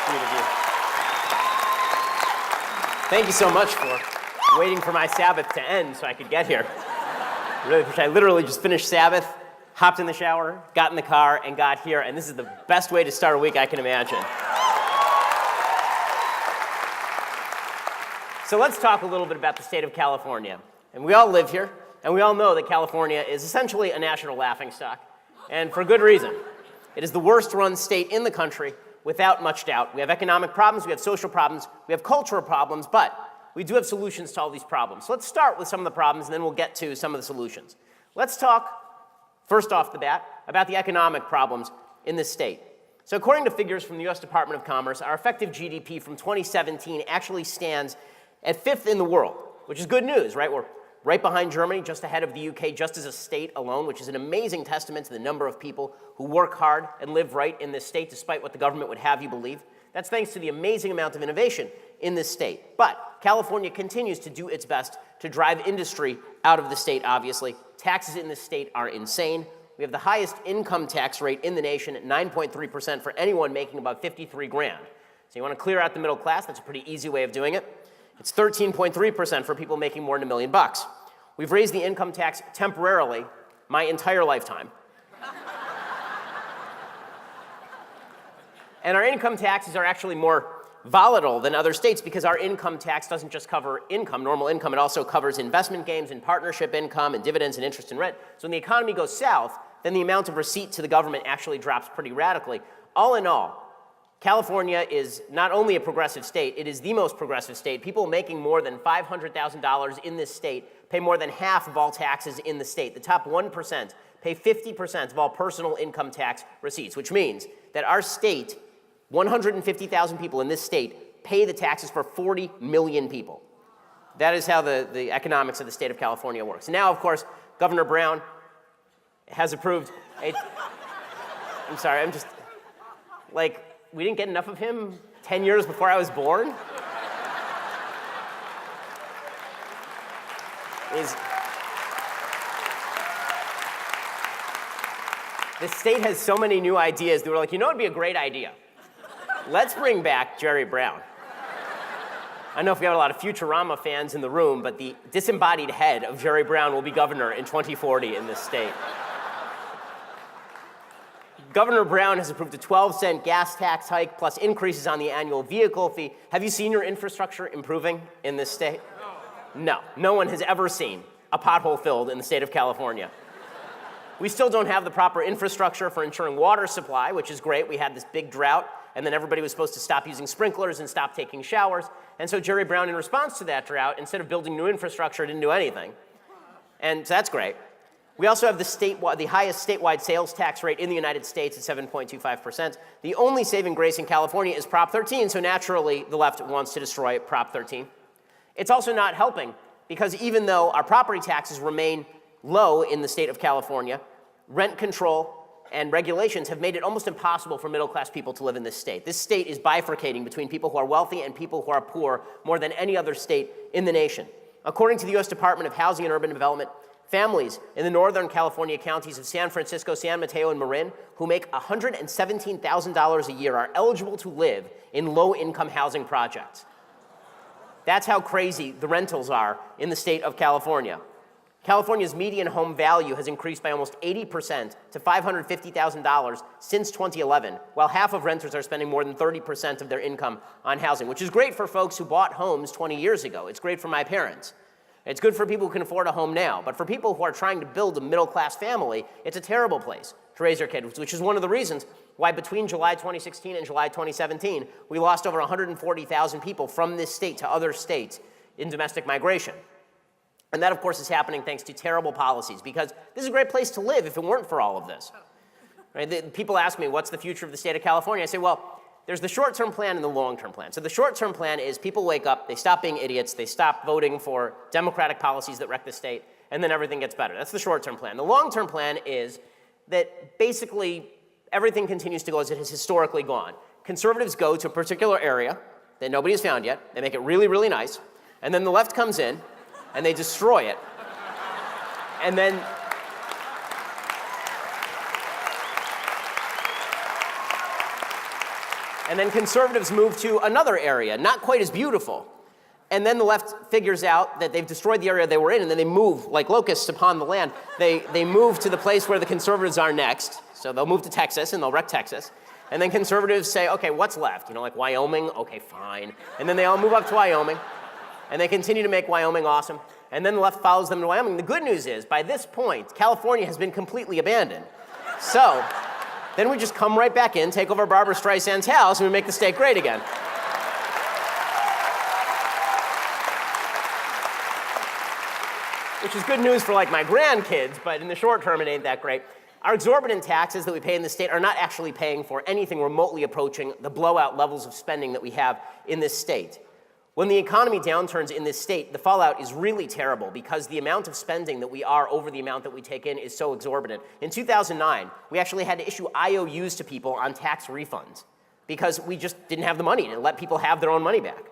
sweet of you. Thank you so much for waiting for my Sabbath to end so I could get here. Really, I literally just finished Sabbath, hopped in the shower, got in the car, and got here, and this is the best way to start a week I can imagine. So let's talk a little bit about the state of California. And we all live here, and we all know that California is essentially a national laughingstock, and for good reason. It is the worst-run state in the country, without much doubt. We have economic problems, we have social problems, we have cultural problems, but we do have solutions to all these problems. So let's start with some of the problems, and then we'll get to some of the solutions. Let's talk, first off the bat, about the economic problems in this state. So according to figures from the U.S. Department of Commerce, our effective GDP from 2017 actually stands at 5th in the world, which is good news, right? We're right behind Germany, just ahead of the UK, just as a state alone, which is an amazing testament to the number of people who work hard and live right in this state, despite what the government would have you believe. That's thanks to the amazing amount of innovation in this state. But California continues to do its best to drive industry out of the state, obviously. Taxes in this state are insane. We have the highest income tax rate in the nation at 9.3% for anyone making about 53 grand. So you want to clear out the middle class, that's a pretty easy way of doing it. It's 13.3% for people making more than $1 million. We've raised the income tax temporarily my entire lifetime. And our income taxes are actually more volatile than other states because our income tax doesn't just cover income, normal income, it also covers investment gains and partnership income and dividends and interest and rent. So when the economy goes south, then the amount of receipt to the government actually drops pretty radically. All in all, California is not only a progressive state, it is the most progressive state. People making more than $500,000 in this state pay more than half of all taxes in the state. The top 1% pay 50% of all personal income tax receipts, which means that our state, 150,000 people in this state, pay the taxes for 40 million people. That is how the economics of the state of California works. Now, of course, Governor Brown has approved a... I'm sorry, I'm just... Like, we didn't get enough of him 10 years before I was born? The state has so many new ideas that we're like, you know what would be a great idea? Let's bring back Jerry Brown. I don't know if we have a lot of Futurama fans in the room, but the disembodied head of Jerry Brown will be governor in 2040 in this state. Governor Brown has approved a 12-cent gas tax hike plus increases on the annual vehicle fee. Have you seen your infrastructure improving in this state? No. No one has ever seen a pothole filled in the state of California. We still don't have the proper infrastructure for ensuring water supply, which is great. We had this big drought, and then everybody was supposed to stop using sprinklers and stop taking showers. And so Jerry Brown, in response to that drought, instead of building new infrastructure, didn't do anything. And so that's great. We also have the highest statewide sales tax rate in the United States at 7.25%. The only saving grace in California is Prop 13, so naturally the left wants to destroy Prop 13. It's also not helping because even though our property taxes remain low in the state of California, rent control and regulations have made it almost impossible for middle-class people to live in this state. This state is bifurcating between people who are wealthy and people who are poor more than any other state in the nation. According to the U.S. Department of Housing and Urban Development, families in the Northern California counties of San Francisco, San Mateo, and Marin who make $117,000 a year are eligible to live in low-income housing projects. That's how crazy the rentals are in the state of California. California's median home value has increased by almost 80% to $550,000 since 2011, while half of renters are spending more than 30% of their income on housing, which is great for folks who bought homes 20 years ago. It's great for my parents. It's good for people who can afford a home now, but for people who are trying to build a middle-class family, it's a terrible place to raise your kids, which is one of the reasons why between July 2016 and July 2017, we lost over 140,000 people from this state to other states in domestic migration. And that, of course, is happening thanks to terrible policies, because this is a great place to live if it weren't for all of this. Right? People ask me, what's the future of the state of California? I say, well, there's the short-term plan and the long-term plan. So the short-term plan is people wake up, they stop being idiots, they stop voting for democratic policies that wreck the state, and then everything gets better. That's the short-term plan. The long-term plan is that basically everything continues to go as it has historically gone. Conservatives go to a particular area that nobody has found yet, they make it really, really nice, and then the left comes in, and they destroy it. And then And then conservatives move to another area, not quite as beautiful. And then the left figures out that they've destroyed the area they were in, and then they move, like locusts upon the land. They move to the place where the conservatives are next. So they'll move to Texas, and they'll wreck Texas. And then conservatives say, okay, what's left? You know, like Wyoming? Okay, fine. And then they all move up to Wyoming, and they continue to make Wyoming awesome. And then the left follows them to Wyoming. The good news is, by this point, California has been completely abandoned. So then we just come right back in, take over Barbara Streisand's house, and we make the state great again. Which is good news for like my grandkids, but in the short term, it ain't that great. Our exorbitant taxes that we pay in the state are not actually paying for anything remotely approaching the blowout levels of spending that we have in this state. When the economy downturns in this state, the fallout is really terrible because the amount of spending that we are over the amount that we take in is so exorbitant. In 2009, we actually had to issue IOUs to people on tax refunds because we just didn't have the money to let people have their own money back.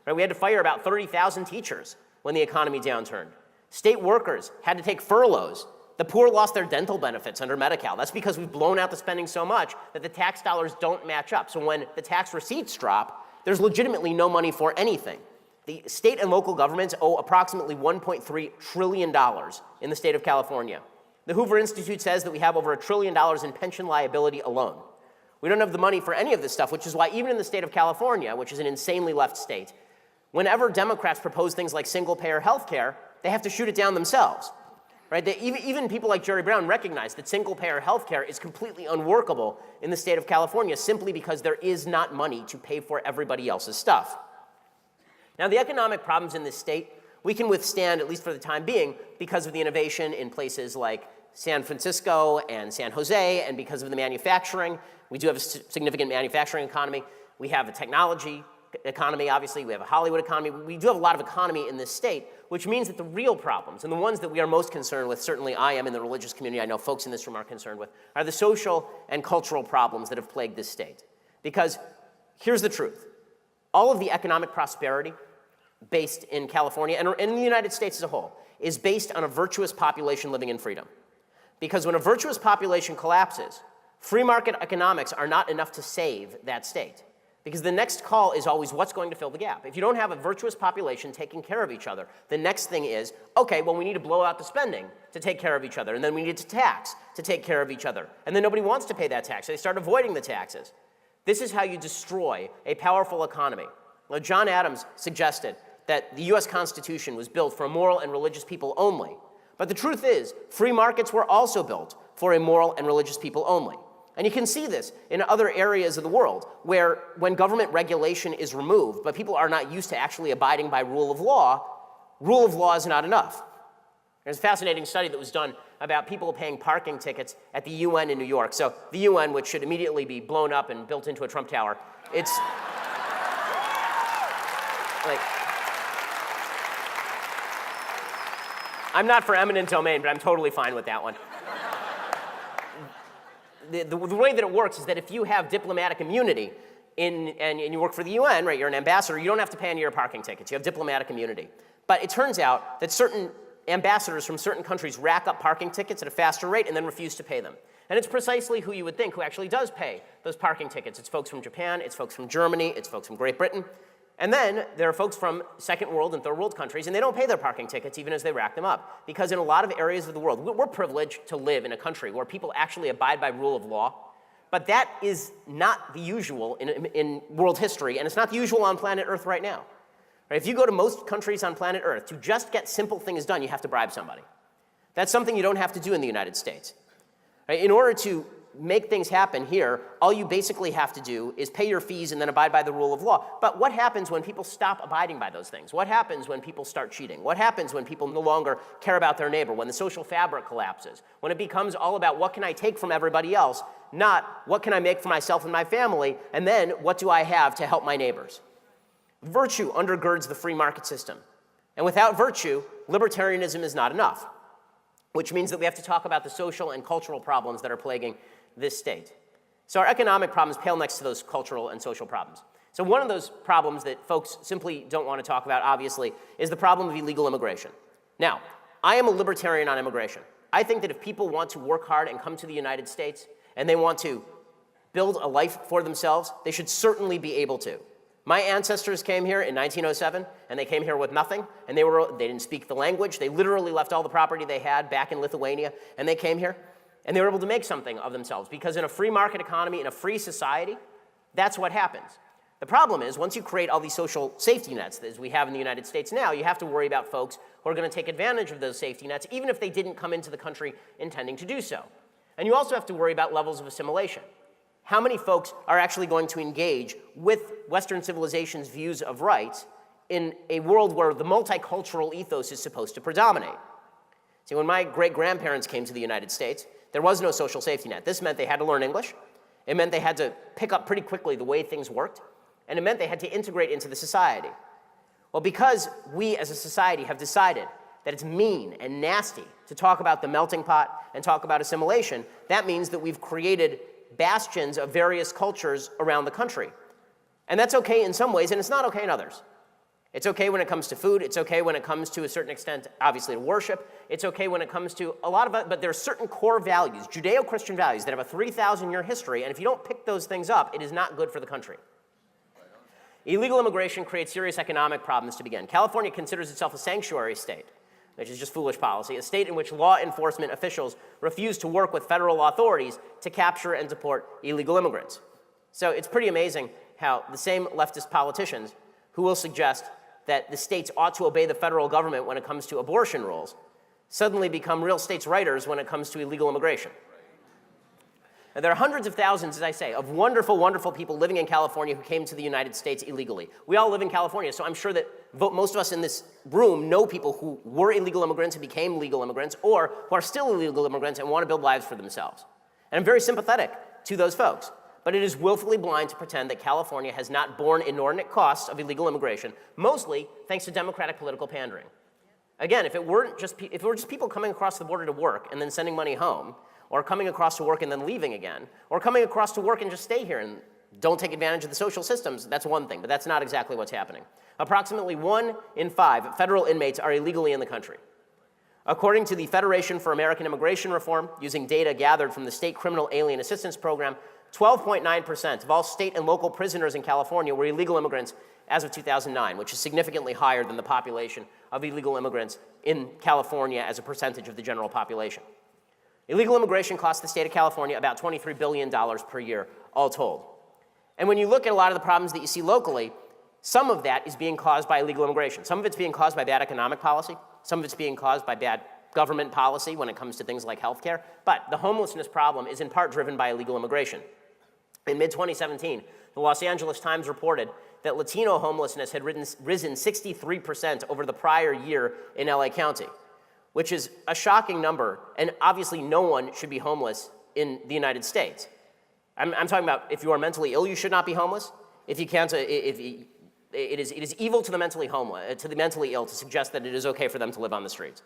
Right? We had to fire about 30,000 teachers when the economy downturned. State workers had to take furloughs. The poor lost their dental benefits under Medi-Cal. That's because we've blown out the spending so much that the tax dollars don't match up. So when the tax receipts drop, there's legitimately no money for anything. The state and local governments owe approximately $1.3 trillion in the state of California. The Hoover Institute says that we have over $1 trillion in pension liability alone. We don't have the money for any of this stuff, which is why even in the state of California, which is an insanely left state, whenever Democrats propose things like single-payer health care, they have to shoot it down themselves. Right? Even people like Jerry Brown recognize that single-payer health care is completely unworkable in the state of California simply because there is not money to pay for everybody else's stuff. Now, the economic problems in this state, we can withstand, at least for the time being, because of the innovation in places like San Francisco and San Jose, and because of the manufacturing. We do have a significant manufacturing economy. We have a technology economy, obviously. We have a Hollywood economy. We do have a lot of economy in this state, which means that the real problems, and the ones that we are most concerned with, certainly I am in the religious community, I know folks in this room are concerned with, are the social and cultural problems that have plagued this state. Because here's the truth. All of the economic prosperity based in California, and in the United States as a whole, is based on a virtuous population living in freedom. Because when a virtuous population collapses, free market economics are not enough to save that state. Because the next call is always what's going to fill the gap. If you don't have a virtuous population taking care of each other, the next thing is, okay, well, we need to blow out the spending to take care of each other, and then we need to tax to take care of each other. And then nobody wants to pay that tax, so they start avoiding the taxes. This is how you destroy a powerful economy. Well, John Adams suggested that the US Constitution was built for moral and religious people only. But the truth is, free markets were also built for a moral and religious people only. And you can see this in other areas of the world where when government regulation is removed, but people are not used to actually abiding by rule of law is not enough. There's a fascinating study that was done about people paying parking tickets at the UN in New York. So the UN, which should immediately be blown up and built into a Trump tower, it's like, I'm not for eminent domain, but I'm totally fine with that one. The way that it works is that if you have diplomatic immunity and you work for the UN, right, you're an ambassador, you don't have to pay any of your parking tickets. You have diplomatic immunity. But it turns out that certain ambassadors from certain countries rack up parking tickets at a faster rate and then refuse to pay them. And it's precisely who you would think who actually does pay those parking tickets. It's folks from Japan, it's folks from Germany, it's folks from Great Britain. And then there are folks from second world and third world countries, and they don't pay their parking tickets even as they rack them up. Because in a lot of areas of the world, we're privileged to live in a country where people actually abide by rule of law. But that is not the usual in world history, and it's not the usual on planet Earth right now. Right? If you go to most countries on planet Earth, to just get simple things done, you have to bribe somebody. That's something you don't have to do in the United States. Right? In order to make things happen here, all you basically have to do is pay your fees and then abide by the rule of law. But what happens when people stop abiding by those things? What happens when people start cheating? What happens when people no longer care about their neighbor? When the social fabric collapses? When it becomes all about what can I take from everybody else, not what can I make for myself and my family, and then what do I have to help my neighbors? Virtue undergirds the free market system. And without virtue, libertarianism is not enough, which means that we have to talk about the social and cultural problems that are plaguing this state. So our economic problems pale next to those cultural and social problems. So one of those problems that folks simply don't want to talk about, obviously, is the problem of illegal immigration. Now, I am a libertarian on immigration. I think that if people want to work hard and come to the United States, and they want to build a life for themselves, they should certainly be able to. My ancestors came here in 1907, and they came here with nothing, and they didn't speak the language. They literally left all the property they had back in Lithuania, and they came here, and they were able to make something of themselves, because in a free market economy, in a free society, that's what happens. The problem is, once you create all these social safety nets, as we have in the United States now, you have to worry about folks who are going to take advantage of those safety nets, even if they didn't come into the country intending to do so. And you also have to worry about levels of assimilation. How many folks are actually going to engage with Western civilization's views of rights in a world where the multicultural ethos is supposed to predominate? See, when my great-grandparents came to the United States, there was no social safety net. This meant they had to learn English. It meant they had to pick up pretty quickly the way things worked. And it meant they had to integrate into the society. Well, because we as a society have decided that it's mean and nasty to talk about the melting pot and talk about assimilation, that means that we've created bastions of various cultures around the country. And that's okay in some ways, and it's not okay in others. It's okay when it comes to food. It's okay when it comes to a certain extent, obviously, to worship. It's okay when it comes to a lot of it, but there are certain core values, Judeo-Christian values, that have a 3,000-year history, and if you don't pick those things up, it is not good for the country. Illegal immigration creates serious economic problems to begin. California considers itself a sanctuary state, which is just foolish policy, a state in which law enforcement officials refuse to work with federal authorities to capture and deport illegal immigrants. So it's pretty amazing how the same leftist politicians who will suggest that the states ought to obey the federal government when it comes to abortion rules suddenly become real states' writers when it comes to illegal immigration. And there are hundreds of thousands, as I say, of wonderful, wonderful people living in California who came to the United States illegally. We all live in California, so I'm sure that most of us in this room know people who were illegal immigrants and became legal immigrants, or who are still illegal immigrants and want to build lives for themselves. And I'm very sympathetic to those folks. But it is willfully blind to pretend that California has not borne inordinate costs of illegal immigration, mostly thanks to Democratic political pandering. Again, if it were just people coming across the border to work and then sending money home, or coming across to work and then leaving again, or coming across to work and just stay here and don't take advantage of the social systems, that's one thing, but that's not exactly what's happening. Approximately 1 in 5 federal inmates are illegally in the country. According to the Federation for American Immigration Reform, using data gathered from the State Criminal Alien Assistance Program, 12.9% of all state and local prisoners in California were illegal immigrants as of 2009, which is significantly higher than the population of illegal immigrants in California as a percentage of the general population. Illegal immigration costs the state of California about $23 billion per year, all told. And when you look at a lot of the problems that you see locally, some of that is being caused by illegal immigration. Some of it's being caused by bad economic policy. Some of it's being caused by bad government policy when it comes to things like healthcare. But the homelessness problem is in part driven by illegal immigration. In mid-2017, the Los Angeles Times reported that Latino homelessness had risen 63% over the prior year in LA County, which is a shocking number, and obviously no one should be homeless in the United States. I'm talking about if you are mentally ill, you should not be homeless. If you can't, it is evil to the mentally ill to suggest that it is okay for them to live on the streets.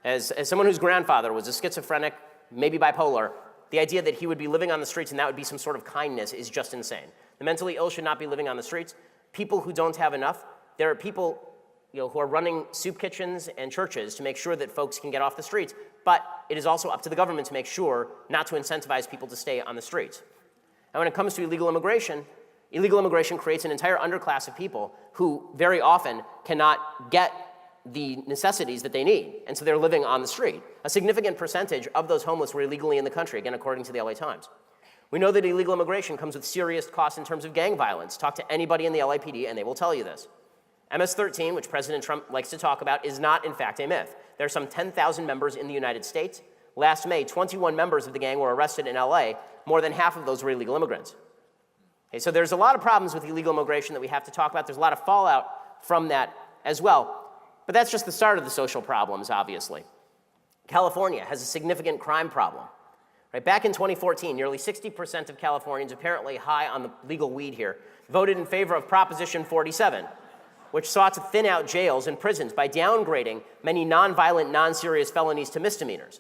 As someone whose grandfather was a schizophrenic, maybe bipolar, the idea that he would be living on the streets and that would be some sort of kindness is just insane. The mentally ill should not be living on the streets. People who don't have enough, there are people who are running soup kitchens and churches to make sure that folks can get off the streets, but it is also up to the government to make sure not to incentivize people to stay on the streets. And when it comes to illegal immigration creates an entire underclass of people who very often cannot get the necessities that they need, and so they're living on the street. A significant percentage of those homeless were illegally in the country, again, according to the LA Times. We know that illegal immigration comes with serious costs in terms of gang violence. Talk to anybody in the LAPD and they will tell you this. MS-13, which President Trump likes to talk about, is not, in fact, a myth. There are some 10,000 members in the United States. Last May, 21 members of the gang were arrested in LA. More than half of those were illegal immigrants. Okay, so there's a lot of problems with illegal immigration that we have to talk about. There's a lot of fallout from that as well. But that's just the start of the social problems, obviously. California has a significant crime problem. Right, back in 2014, nearly 60% of Californians, apparently high on the legal weed here, voted in favor of Proposition 47, which sought to thin out jails and prisons by downgrading many nonviolent, non-serious felonies to misdemeanors,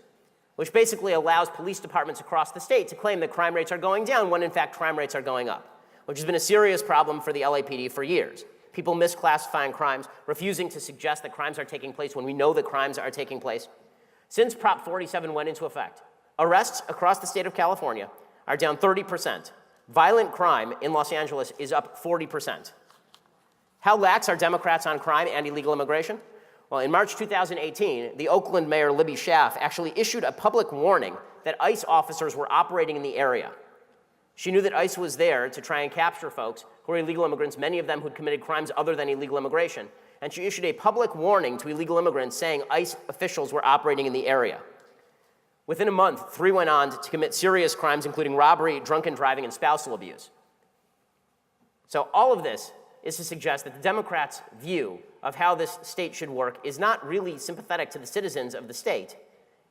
which basically allows police departments across the state to claim that crime rates are going down when, in fact, crime rates are going up, which has been a serious problem for the LAPD for years. People misclassifying crimes, refusing to suggest that crimes are taking place when we know that crimes are taking place. Since Prop 47 went into effect, arrests across the state of California are down 30%, Violent crime in Los Angeles is up 40%. How lax are Democrats on crime and illegal immigration? Well, in March 2018, the Oakland mayor, Libby Schaaf, actually issued a public warning that ICE officers were operating in the area. She knew that ICE was there to try and capture folks who are illegal immigrants, many of them who'd committed crimes other than illegal immigration. And she issued a public warning to illegal immigrants saying ICE officials were operating in the area. Within a month, 3 went on to commit serious crimes, including robbery, drunken driving, and spousal abuse. So all of this is to suggest that the Democrats' view of how this state should work is not really sympathetic to the citizens of the state.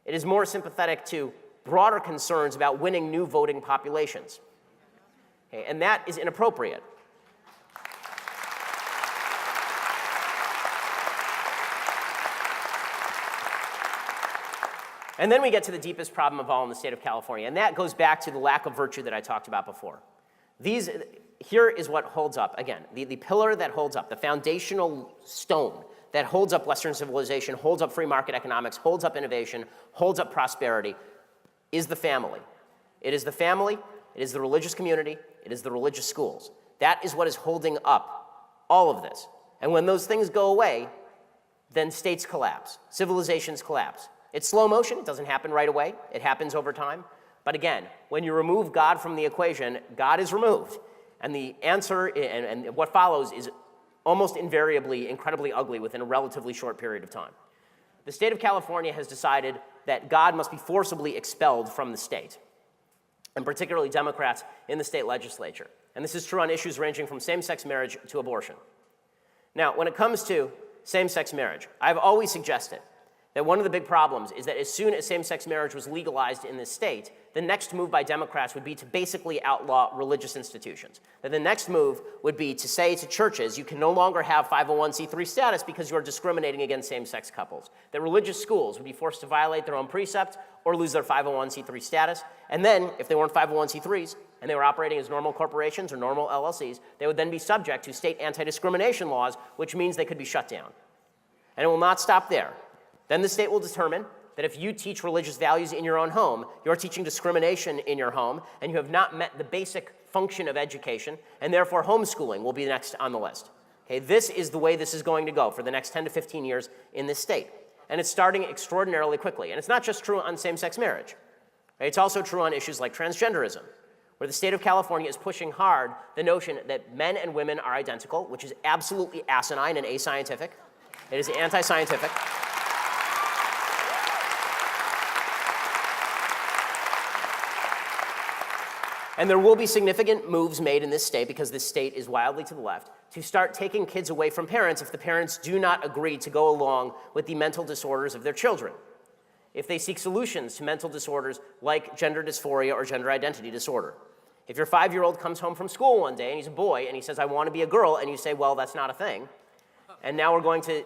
It is more sympathetic to broader concerns about winning new voting populations. Okay, and that is inappropriate. And then we get to the deepest problem of all in the state of California, and that goes back to the lack of virtue that I talked about before. Here is what holds up, again, the pillar that holds up, the foundational stone that holds up Western civilization, holds up free market economics, holds up innovation, holds up prosperity, is the family. It is the family, it is the religious community, it is the religious schools. That is what is holding up all of this. And when those things go away, then states collapse, civilizations collapse. It's slow motion, it doesn't happen right away, it happens over time. But again, when you remove God from the equation, God is removed. And the answer and what follows is almost invariably incredibly ugly within a relatively short period of time. The state of California has decided that God must be forcibly expelled from the state, and particularly Democrats in the state legislature. And this is true on issues ranging from same-sex marriage to abortion. Now, when it comes to same-sex marriage, I've always suggested that one of the big problems is that as soon as same-sex marriage was legalized in this state, the next move by Democrats would be to basically outlaw religious institutions. That the next move would be to say to churches, you can no longer have 501c3 status because you are discriminating against same-sex couples. That religious schools would be forced to violate their own precept or lose their 501c3 status. And then, if they weren't 501c3s and they were operating as normal corporations or normal LLCs, they would then be subject to state anti-discrimination laws, which means they could be shut down. And it will not stop there. Then the state will determine that if you teach religious values in your own home, you're teaching discrimination in your home, and you have not met the basic function of education, and therefore homeschooling will be next on the list. Okay, this is the way this is going to go for the next 10 to 15 years in this state. And it's starting extraordinarily quickly. And it's not just true on same-sex marriage. Okay, it's also true on issues like transgenderism, where the state of California is pushing hard the notion that men and women are identical, which is absolutely asinine and ascientific. It is anti-scientific. And there will be significant moves made in this state, because this state is wildly to the left, to start taking kids away from parents if the parents do not agree to go along with the mental disorders of their children. If they seek solutions to mental disorders like gender dysphoria or gender identity disorder. If your 5-year-old comes home from school one day and he's a boy and he says, I want to be a girl, and you say, well, that's not a thing. And now we're going to,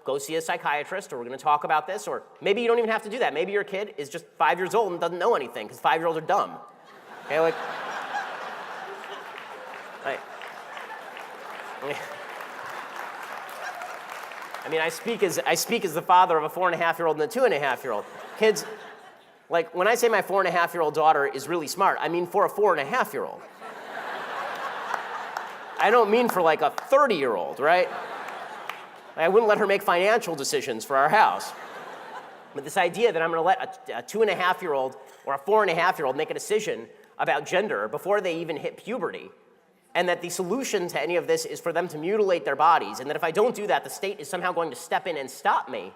go see a psychiatrist, or we're going to talk about this, or maybe you don't even have to do that. Maybe your kid is just 5 years old and doesn't know anything, because 5-year-olds are dumb. Okay, I speak as the father of a 4.5-year-old and a 2.5-year-old. Kids, when I say my 4.5-year-old daughter is really smart, I mean for a 4.5-year-old. I don't mean for a 30-year-old, right? I wouldn't let her make financial decisions for our house. But this idea that I'm going to let a 2.5-year-old or a 4.5-year-old make a decision about gender before they even hit puberty, and that the solution to any of this is for them to mutilate their bodies, and that if I don't do that, the state is somehow going to step in and stop me.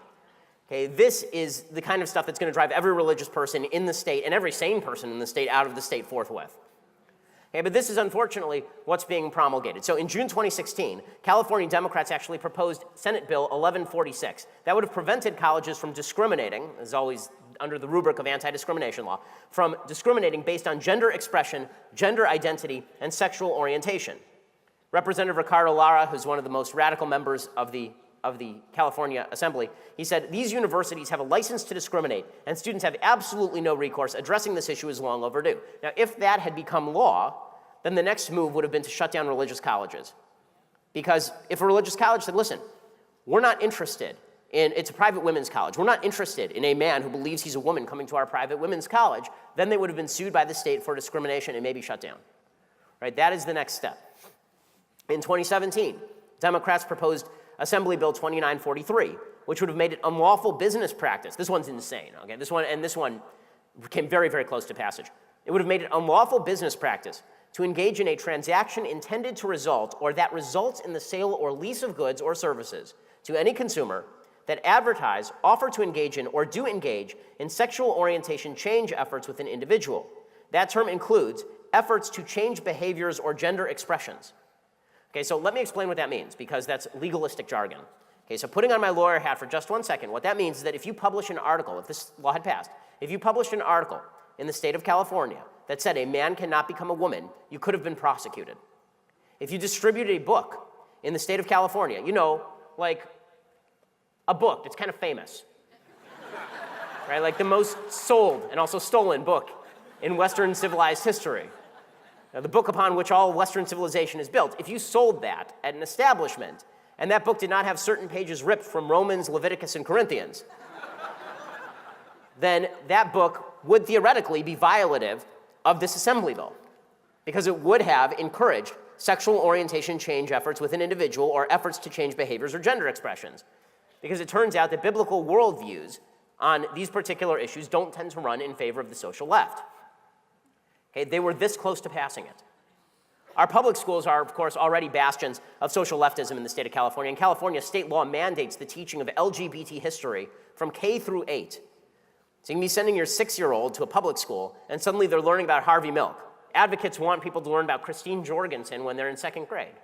Okay, this is the kind of stuff that's going to drive every religious person in the state and every sane person in the state out of the state forthwith. Okay, but this is unfortunately what's being promulgated. So in June 2016, California Democrats actually proposed Senate Bill 1146. That would have prevented colleges from discriminating, as always under the rubric of anti-discrimination law, from discriminating based on gender expression, gender identity, and sexual orientation. Representative Ricardo Lara, who's one of the most radical members of the California Assembly, he said, these universities have a license to discriminate, and students have absolutely no recourse. Addressing this issue is long overdue. Now, if that had become law, then the next move would have been to shut down religious colleges. Because if a religious college said, listen, we're not interested in, it's a private women's college, we're not interested in a man who believes he's a woman coming to our private women's college, then they would have been sued by the state for discrimination and maybe shut down. right? That is the next step. In 2017, Democrats proposed Assembly Bill 2943, which would have made it unlawful business practice. This one's insane, okay? This one came very, very close to passage. It would have made it unlawful business practice to engage in a transaction intended to result or that results in the sale or lease of goods or services to any consumer that advertise, offer to engage in, or do engage in sexual orientation change efforts with an individual. That term includes efforts to change behaviors or gender expressions. Okay, so let me explain what that means, because that's legalistic jargon. Okay, so putting on my lawyer hat for just 1 second, what that means is that if you publish an article, if this law had passed, if you published an article in the state of California that said a man cannot become a woman, you could have been prosecuted. If you distributed a book in the state of California, you know, like a book that's kind of famous, right? Like the most sold and also stolen book in Western civilized history. Now, the book upon which all Western civilization is built. If you sold that at an establishment and that book did not have certain pages ripped from Romans, Leviticus, and Corinthians, then that book would theoretically be violative of this assembly bill, because it would have encouraged sexual orientation change efforts with an individual or efforts to change behaviors or gender expressions. Because it turns out that biblical worldviews on these particular issues don't tend to run in favor of the social left. Okay, they were this close to passing it. Our public schools are, of course, already bastions of social leftism in the state of California. In California, state law mandates the teaching of LGBT history from K through 8. So you can be sending your 6-year-old to a public school, and suddenly they're learning about Harvey Milk. Advocates want people to learn about Christine Jorgensen when they're in 2nd grade.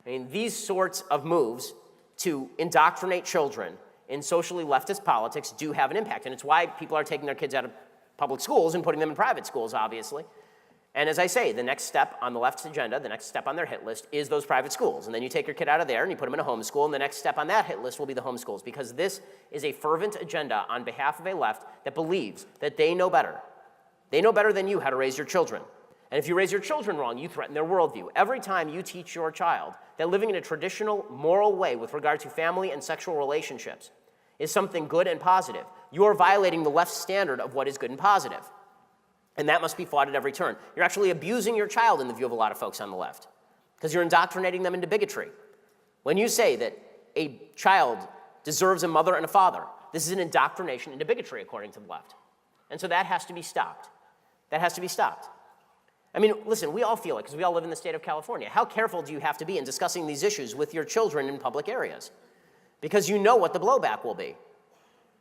I mean, these sorts of moves to indoctrinate children in socially leftist politics do have an impact, and it's why people are taking their kids out of public schools and putting them in private schools, obviously. And as I say, the next step on the left's agenda, the next step on their hit list is those private schools. And then you take your kid out of there and you put them in a homeschool, and the next step on that hit list will be the homeschools, because this is a fervent agenda on behalf of a left that believes that they know better. They know better than you how to raise your children. And if you raise your children wrong, you threaten their worldview. Every time you teach your child that living in a traditional moral way with regard to family and sexual relationships is something good and positive, you are violating the left's standard of what is good and positive. And that must be fought at every turn. You're actually abusing your child in the view of a lot of folks on the left, because you're indoctrinating them into bigotry. When you say that a child deserves a mother and a father, this is an indoctrination into bigotry, according to the left. And so that has to be stopped. That has to be stopped. I mean, listen, we all feel it, because we all live in the state of California. How careful do you have to be in discussing these issues with your children in public areas? Because you know what the blowback will be.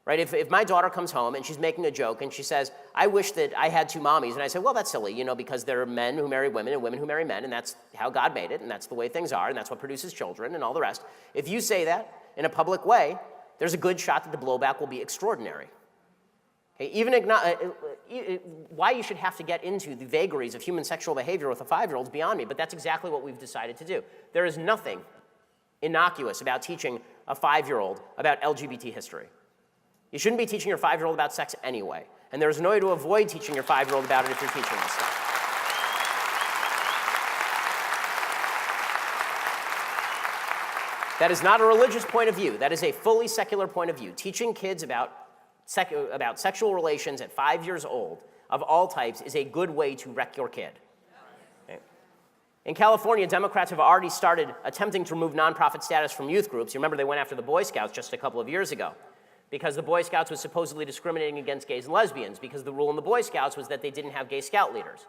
Right? If my daughter comes home and she's making a joke and she says, I wish that I had 2 mommies, and I say, well, that's silly, you know, because there are men who marry women and women who marry men, and that's how God made it, and that's the way things are, and that's what produces children and all the rest. If you say that in a public way, there's a good shot that the blowback will be extraordinary. Okay? Why you should have to get into the vagaries of human sexual behavior with a 5-year-old is beyond me, but that's exactly what we've decided to do. There is nothing innocuous about teaching a 5-year-old about LGBT history. You shouldn't be teaching your 5-year-old about sex anyway. And there's no way to avoid teaching your 5-year-old about it if you're teaching this stuff. That is not a religious point of view. That is a fully secular point of view. Teaching kids about sexual relations at 5 years old of all types is a good way to wreck your kid. Okay. In California, Democrats have already started attempting to remove nonprofit status from youth groups. You remember they went after the Boy Scouts just a couple of years ago, because the Boy Scouts was supposedly discriminating against gays and lesbians, because the rule in the Boy Scouts was that they didn't have gay scout leaders.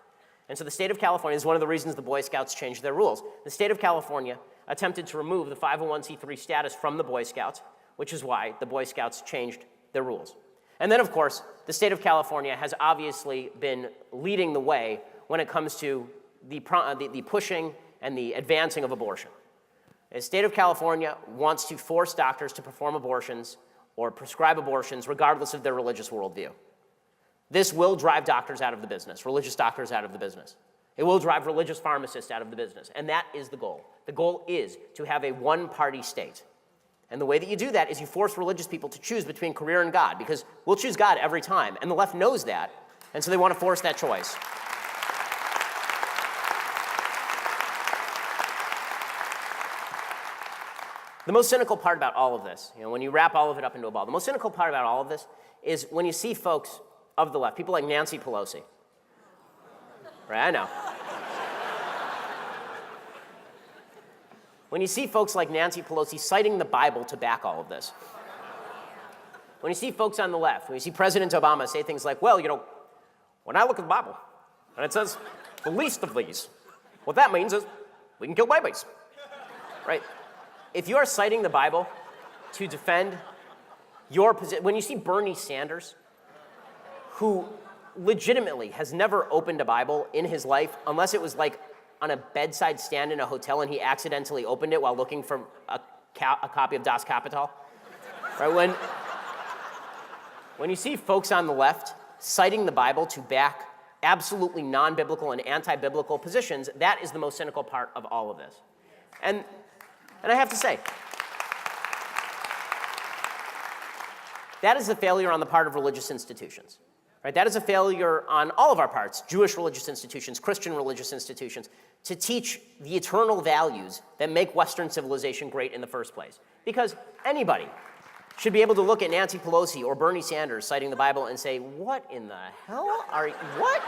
And so the state of California, this is one of the reasons the Boy Scouts changed their rules. The state of California attempted to remove the 501c3 status from the Boy Scouts, which is why the Boy Scouts changed their rules. And then, of course, the state of California has obviously been leading the way when it comes to the pushing and the advancing of abortion. The state of California wants to force doctors to perform abortions or prescribe abortions regardless of their religious worldview. This will drive doctors out of the business, religious doctors out of the business. It will drive religious pharmacists out of the business, and that is the goal. The goal is to have a one-party state. And the way that you do that is you force religious people to choose between career and God, because we'll choose God every time, and the left knows that, and so they want to force that choice. The most cynical part about all of this, when you wrap all of it up into a ball, the most cynical part about all of this is when you see folks of the left, people like Nancy Pelosi. Right, I know. when you see folks like Nancy Pelosi citing the Bible to back all of this, when you see folks on the left, when you see President Obama say things like, well, when I look at the Bible and it says the least of these, what that means is we can kill babies, right? If you are citing the Bible to defend your position, when you see Bernie Sanders, who legitimately has never opened a Bible in his life, unless it was like on a bedside stand in a hotel and he accidentally opened it while looking for a copy of Das Kapital, right? When you see folks on the left citing the Bible to back absolutely non-biblical and anti-biblical positions, that is the most cynical part of all of this. And I have to say, that is a failure on the part of religious institutions. Right? That is a failure on all of our parts, Jewish religious institutions, Christian religious institutions, to teach the eternal values that make Western civilization great in the first place. Because anybody should be able to look at Nancy Pelosi or Bernie Sanders citing the Bible and say, what in the hell are you, what?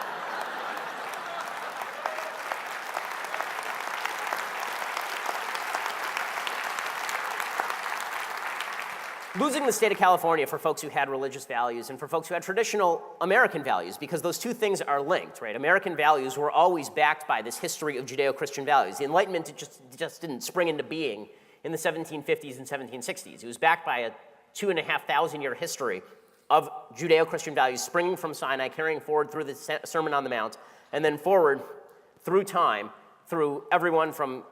Losing the state of California for folks who had religious values and for folks who had traditional American values, because those two things are linked, right? American values were always backed by this history of Judeo-Christian values. The Enlightenment just didn't spring into being in the 1750s and 1760s. It was backed by a 2,500-year history of Judeo-Christian values springing from Sinai, carrying forward through the Sermon on the Mount, and then forward through time, through everyone from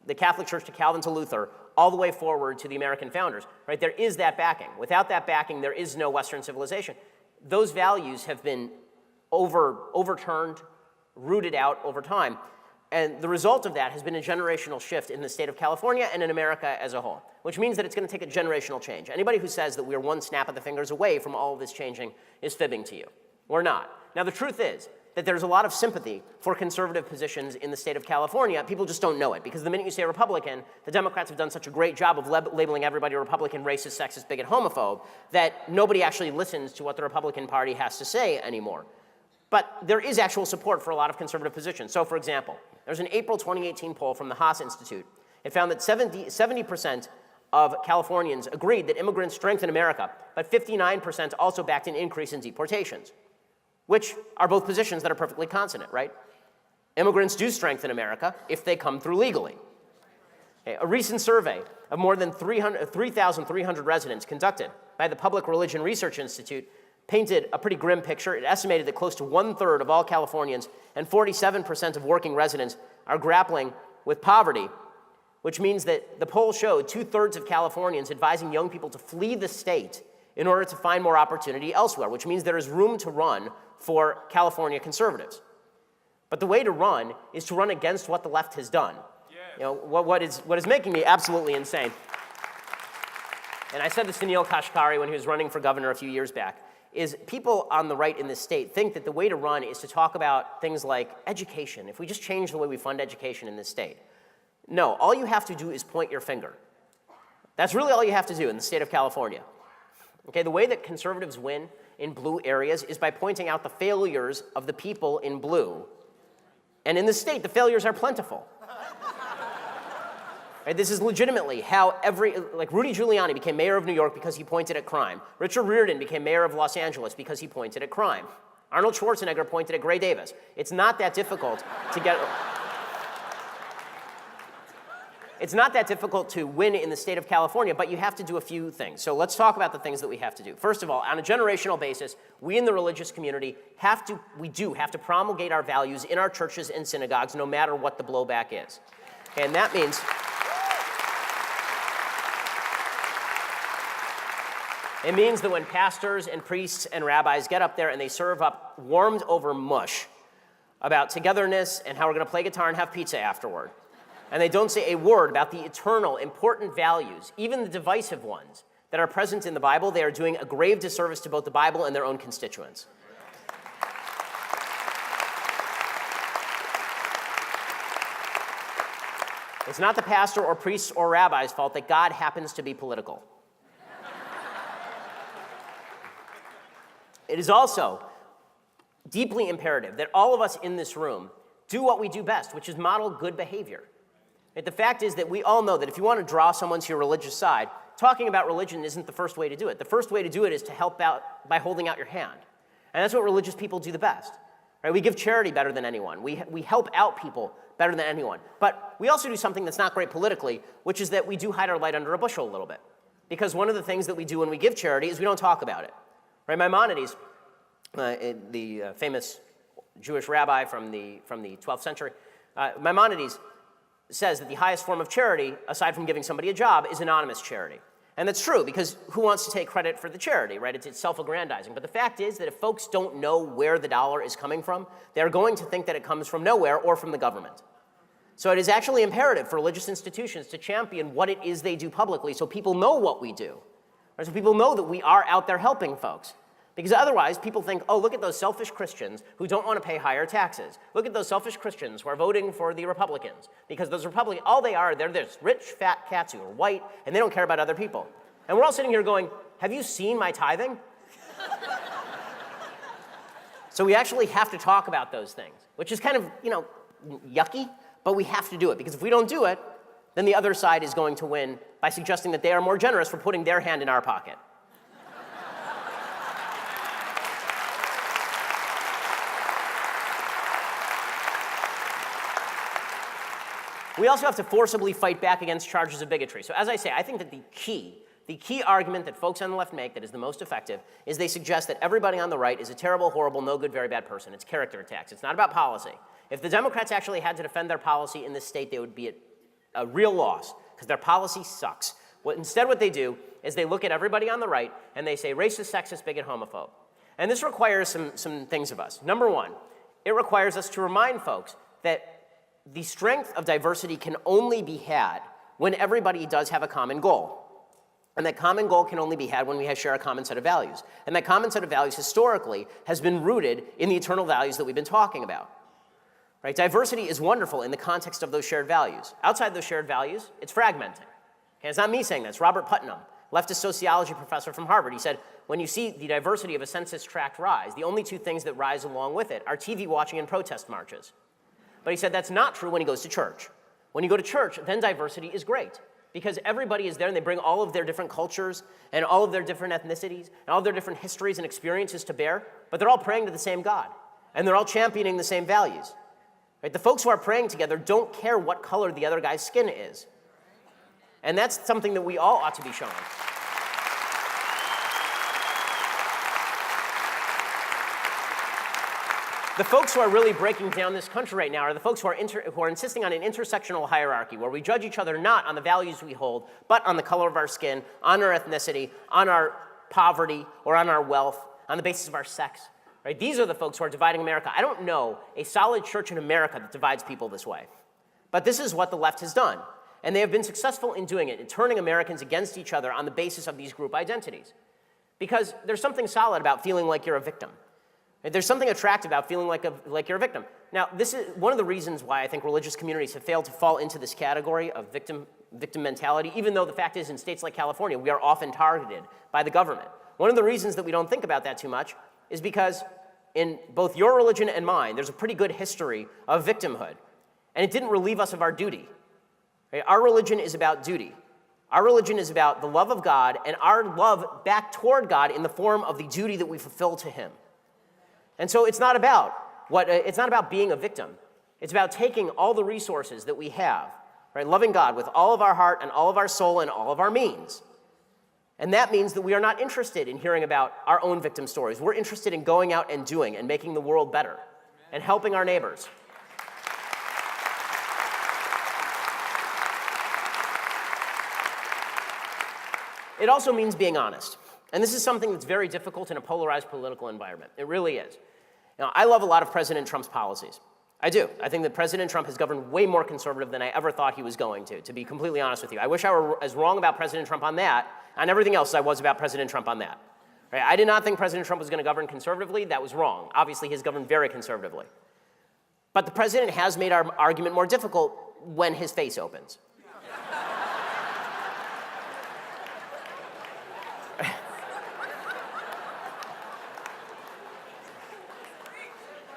the Catholic Church to Calvin to Luther, all the way forward to the American founders, right? There is that backing. Without that backing, there is no Western civilization. Those values have been overturned, rooted out over time. And the result of that has been a generational shift in the state of California and in America as a whole, which means that it's going to take a generational change. Anybody who says that we're one snap of the fingers away from all of this changing is fibbing to you. We're not. Now, the truth is that there's a lot of sympathy for conservative positions in the state of California. People just don't know it, because the minute you say Republican, the Democrats have done such a great job of labeling everybody a Republican, racist, sexist, bigot, homophobe, that nobody actually listens to what the Republican Party has to say anymore. But there is actual support for a lot of conservative positions. So, for example, there's an April 2018 poll from the Haas Institute. It found that 70% of Californians agreed that immigrants strengthen America, but 59% also backed an increase in deportations, which are both positions that are perfectly consonant, right? Immigrants do strengthen America if they come through legally. Okay, a recent survey of more than 3,300 residents conducted by the Public Religion Research Institute painted a pretty grim picture. It estimated that close to 1/3 of all Californians and 47% of working residents are grappling with poverty, which means that the poll showed 2/3 of Californians advising young people to flee the state in order to find more opportunity elsewhere, which means there is room to run for California conservatives. But the way to run is to run against what the left has done. Yes. What is making me absolutely insane, and I said this to Neil Kashkari when he was running for governor a few years back, is people on the right in this state think that the way to run is to talk about things like education. If we just change the way we fund education in this state. No, all you have to do is point your finger. That's really all you have to do in the state of California. Okay, the way that conservatives win in blue areas is by pointing out the failures of the people in blue. And in the state, the failures are plentiful. Right, this is legitimately how Rudy Giuliani became mayor of New York because he pointed at crime. Richard Riordan became mayor of Los Angeles because he pointed at crime. Arnold Schwarzenegger pointed at Gray Davis. It's not that difficult to get... It's not that difficult to win in the state of California, but you have to do a few things. So let's talk about the things that we have to do. First of all, on a generational basis, we in the religious community have to promulgate our values in our churches and synagogues, no matter what the blowback is. Okay, and that means it means that when pastors and priests and rabbis get up there and they serve up warmed over mush about togetherness and how we're going to play guitar and have pizza afterward, and they don't say a word about the eternal, important values, even the divisive ones, that are present in the Bible, they are doing a grave disservice to both the Bible and their own constituents. It's not the pastor or priests or rabbi's fault that God happens to be political. It is also deeply imperative that all of us in this room do what we do best, which is model good behavior. Right? The fact is that we all know that if you want to draw someone to your religious side, talking about religion isn't the first way to do it. The first way to do it is to help out by holding out your hand. And that's what religious people do the best. Right? We give charity better than anyone. We help out people better than anyone. But we also do something that's not great politically, which is that we do hide our light under a bushel a little bit. Because one of the things that we do when we give charity is we don't talk about it. Right? Maimonides, the famous Jewish rabbi from the 12th century, Maimonides says that the highest form of charity, aside from giving somebody a job, is anonymous charity. And that's true, because who wants to take credit for the charity, right? It's self-aggrandizing. But the fact is that if folks don't know where the dollar is coming from, they're going to think that it comes from nowhere or from the government. So it is actually imperative for religious institutions to champion what it is they do publicly so people know what we do. Right? So people know that we are out there helping folks. Because otherwise, people think, oh, look at those selfish Christians who don't want to pay higher taxes. Look at those selfish Christians who are voting for the Republicans. Because those Republicans, all they are, they're this rich, fat cats who are white, and they don't care about other people. And we're all sitting here going, have you seen my tithing? So we actually have to talk about those things, which is kind of, yucky, but we have to do it. Because if we don't do it, then the other side is going to win by suggesting that they are more generous for putting their hand in our pocket. We also have to forcibly fight back against charges of bigotry. So as I say, I think that the key argument that folks on the left make that is the most effective is they suggest that everybody on the right is a terrible, horrible, no good, very bad person. It's character attacks. It's not about policy. If the Democrats actually had to defend their policy in this state, they would be at a real loss because their policy sucks. Instead, what they do is they look at everybody on the right and they say racist, sexist, bigot, homophobe. And this requires some things of us. Number one, it requires us to remind folks that the strength of diversity can only be had when everybody does have a common goal. And that common goal can only be had when we share a common set of values. And that common set of values historically has been rooted in the eternal values that we've been talking about. Right? Diversity is wonderful in the context of those shared values. Outside those shared values, it's fragmenting. Okay, it's not me saying this. Robert Putnam, leftist sociology professor from Harvard, he said, when you see the diversity of a census tract rise, the only two things that rise along with it are TV watching and protest marches. But he said that's not true when he goes to church. When you go to church, then diversity is great because everybody is there and they bring all of their different cultures and all of their different ethnicities and all of their different histories and experiences to bear, but they're all praying to the same God and they're all championing the same values. Right? The folks who are praying together don't care what color the other guy's skin is. And that's something that we all ought to be showing. The folks who are really breaking down this country right now are the folks who are insisting on an intersectional hierarchy where we judge each other not on the values we hold, but on the color of our skin, on our ethnicity, on our poverty, or on our wealth, on the basis of our sex. Right? These are the folks who are dividing America. I don't know a solid church in America that divides people this way. But this is what the left has done. And they have been successful in doing it, in turning Americans against each other on the basis of these group identities. Because there's something solid about feeling like you're a victim. There's something attractive about feeling like you're a victim. Now, this is one of the reasons why I think religious communities have failed to fall into this category of victim mentality, even though the fact is in states like California, we are often targeted by the government. One of the reasons that we don't think about that too much is because in both your religion and mine, there's a pretty good history of victimhood. And it didn't relieve us of our duty. Right? Our religion is about duty. Our religion is about the love of God and our love back toward God in the form of the duty that we fulfill to him. And so it's not about being a victim. It's about taking all the resources that we have, right? Loving God with all of our heart and all of our soul and all of our means. And that means that we are not interested in hearing about our own victim stories. We're interested in going out and doing and making the world better and helping our neighbors. It also means being honest. And this is something that's very difficult in a polarized political environment. It really is. Now, I love a lot of President Trump's policies. I do. I think that President Trump has governed way more conservative than I ever thought he was going to be completely honest with you. I wish I were as wrong about President Trump on that, on everything else as I was about President Trump on that. Right? I did not think President Trump was going to govern conservatively. That was wrong. Obviously, he's governed very conservatively. But the president has made our argument more difficult when his face opens.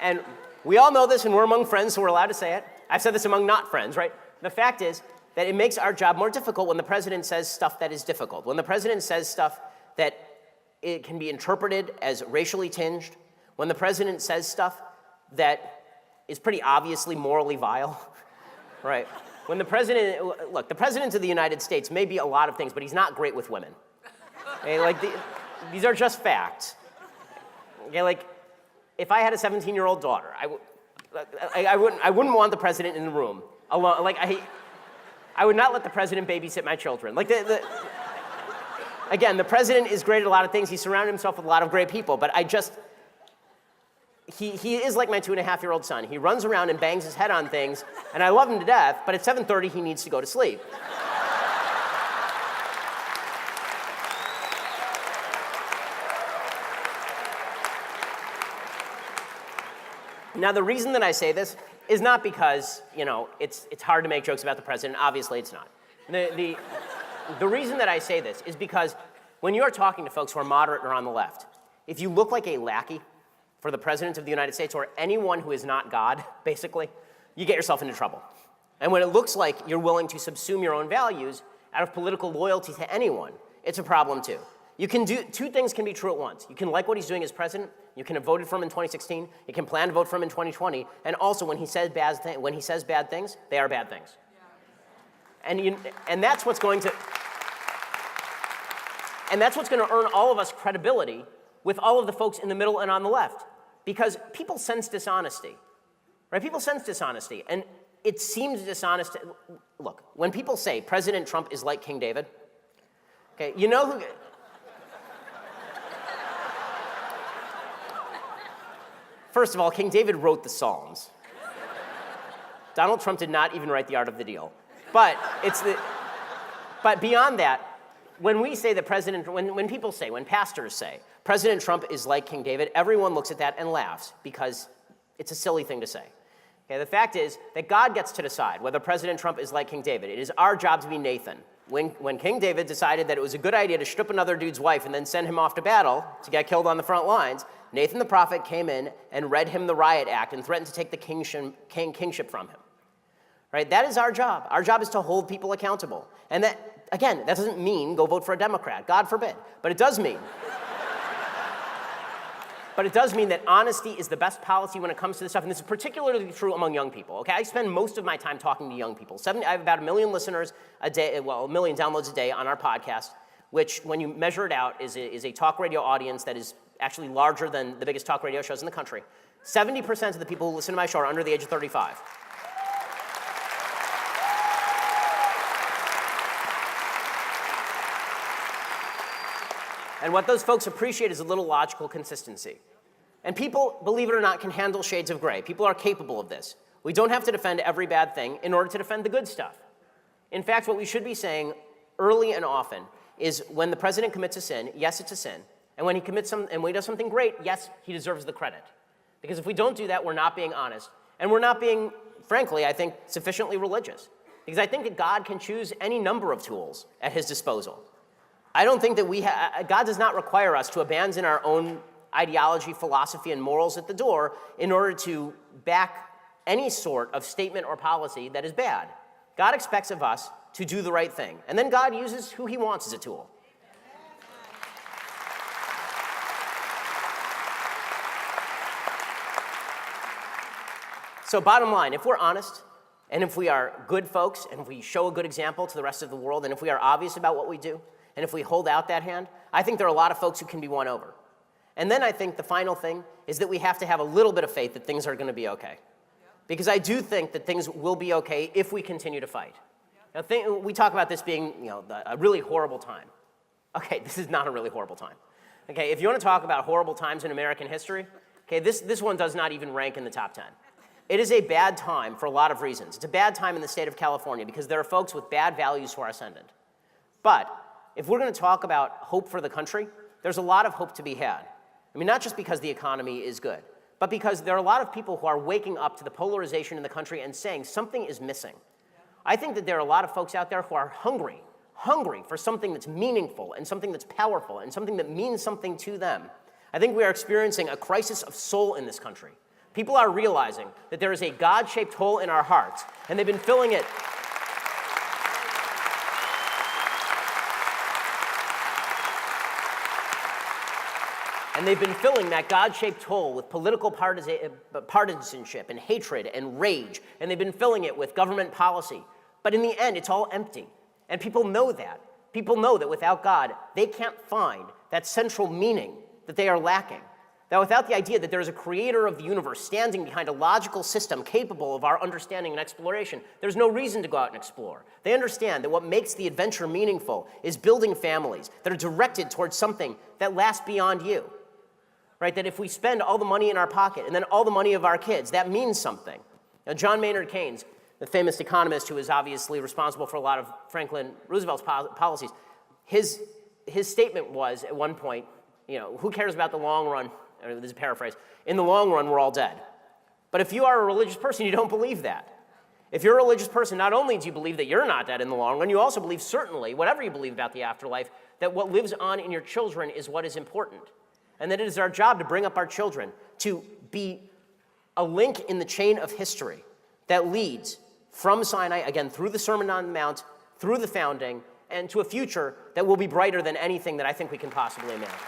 And we all know this, and we're among friends, so we're allowed to say it. I've said this among not friends, right? The fact is that it makes our job more difficult when the president says stuff that is difficult, when the president says stuff that it can be interpreted as racially tinged, when the president says stuff that is pretty obviously morally vile, right? When the president, look, the president of the United States may be a lot of things, but he's not great with women. Okay, like these are just facts. Okay, like if I had a 17-year-old daughter, I wouldn't want the president in the room alone. Like I would not let the president babysit my children. Like again, the president is great at a lot of things. He surrounded himself with a lot of great people, but he is like my 2.5-year-old son. He runs around and bangs his head on things, and I love him to death, but at 7:30 he needs to go to sleep. Now, the reason that I say this is not because, it's hard to make jokes about the president. Obviously, it's not. The reason that I say this is because when you're talking to folks who are moderate or on the left, if you look like a lackey for the president of the United States or anyone who is not God, basically, you get yourself into trouble. And when it looks like you're willing to subsume your own values out of political loyalty to anyone, it's a problem too. Two things can be true at once. You can like what he's doing as president. You can have voted for him in 2016. You can plan to vote for him in 2020. And also, when he says bad things, they are bad things. Yeah. And that's what's going to earn all of us credibility with all of the folks in the middle and on the left, because people sense dishonesty, right? People sense dishonesty, and it seems dishonest. Look, when people say President Trump is like King David, okay, you know who? First of all, King David wrote the Psalms. Donald Trump did not even write The Art of the Deal. But beyond that, when pastors say, President Trump is like King David, everyone looks at that and laughs because it's a silly thing to say. Okay, the fact is that God gets to decide whether President Trump is like King David. It is our job to be Nathan. When King David decided that it was a good idea to strip another dude's wife and then send him off to battle to get killed on the front lines, Nathan the prophet came in and read him the riot act and threatened to take the kingship from him. Right? That is our job. Our job is to hold people accountable. And that, again, that doesn't mean go vote for a Democrat. God forbid. But it does mean that honesty is the best policy when it comes to this stuff, and this is particularly true among young people, okay? I spend most of my time talking to young people. I have about 1 million listeners a day, 1 million downloads a day on our podcast, which, when you measure it out, is a talk radio audience that is actually larger than the biggest talk radio shows in the country. 70% of the people who listen to my show are under the age of 35. And what those folks appreciate is a little logical consistency. And people, believe it or not, can handle shades of gray. People are capable of this. We don't have to defend every bad thing in order to defend the good stuff. In fact, what we should be saying early and often is when the president commits a sin, yes, it's a sin. And when he does something great, yes, he deserves the credit. Because if we don't do that, we're not being honest. And we're not being, frankly, I think, sufficiently religious. Because I think that God can choose any number of tools at his disposal. I don't think that God does not require us to abandon our own ideology, philosophy, and morals at the door in order to back any sort of statement or policy that is bad. God expects of us to do the right thing. And then God uses who he wants as a tool. So bottom line, if we're honest, and if we are good folks, and if we show a good example to the rest of the world, and if we are obvious about what we do, and if we hold out that hand, I think there are a lot of folks who can be won over. And then I think the final thing is that we have to have a little bit of faith that things are going to be okay. Because I do think that things will be okay if we continue to fight. Now, we talk about this being, a really horrible time. Okay, this is not a really horrible time. Okay, if you want to talk about horrible times in American history, okay, this one does not even rank in the top 10. It is a bad time for a lot of reasons. It's a bad time in the state of California because there are folks with bad values who are ascendant. But if we're going to talk about hope for the country, there's a lot of hope to be had. I mean, not just because the economy is good, but because there are a lot of people who are waking up to the polarization in the country and saying something is missing. I think that there are a lot of folks out there who are hungry for something that's meaningful and something that's powerful and something that means something to them. I think we are experiencing a crisis of soul in this country. People are realizing that there is a God-shaped hole in our hearts, and they've been filling it And they've been filling that God-shaped hole with political partisanship and hatred and rage, and they've been filling it with government policy. But in the end, it's all empty. And people know that. People know that without God, they can't find that central meaning that they are lacking. That without the idea that there is a creator of the universe standing behind a logical system capable of our understanding and exploration, there's no reason to go out and explore. They understand that what makes the adventure meaningful is building families that are directed towards something that lasts beyond you. Right? That if we spend all the money in our pocket and then all the money of our kids, that means something. Now, John Maynard Keynes, the famous economist who is obviously responsible for a lot of Franklin Roosevelt's policies, his statement was at one point, who cares about the long run? Or this is a paraphrase. In the long run, we're all dead. But if you are a religious person, you don't believe that. If you're a religious person, not only do you believe that you're not dead in the long run, you also believe certainly, whatever you believe about the afterlife, that what lives on in your children is what is important. And that it is our job to bring up our children to be a link in the chain of history that leads from Sinai, again, through the Sermon on the Mount, through the founding, and to a future that will be brighter than anything that I think we can possibly imagine.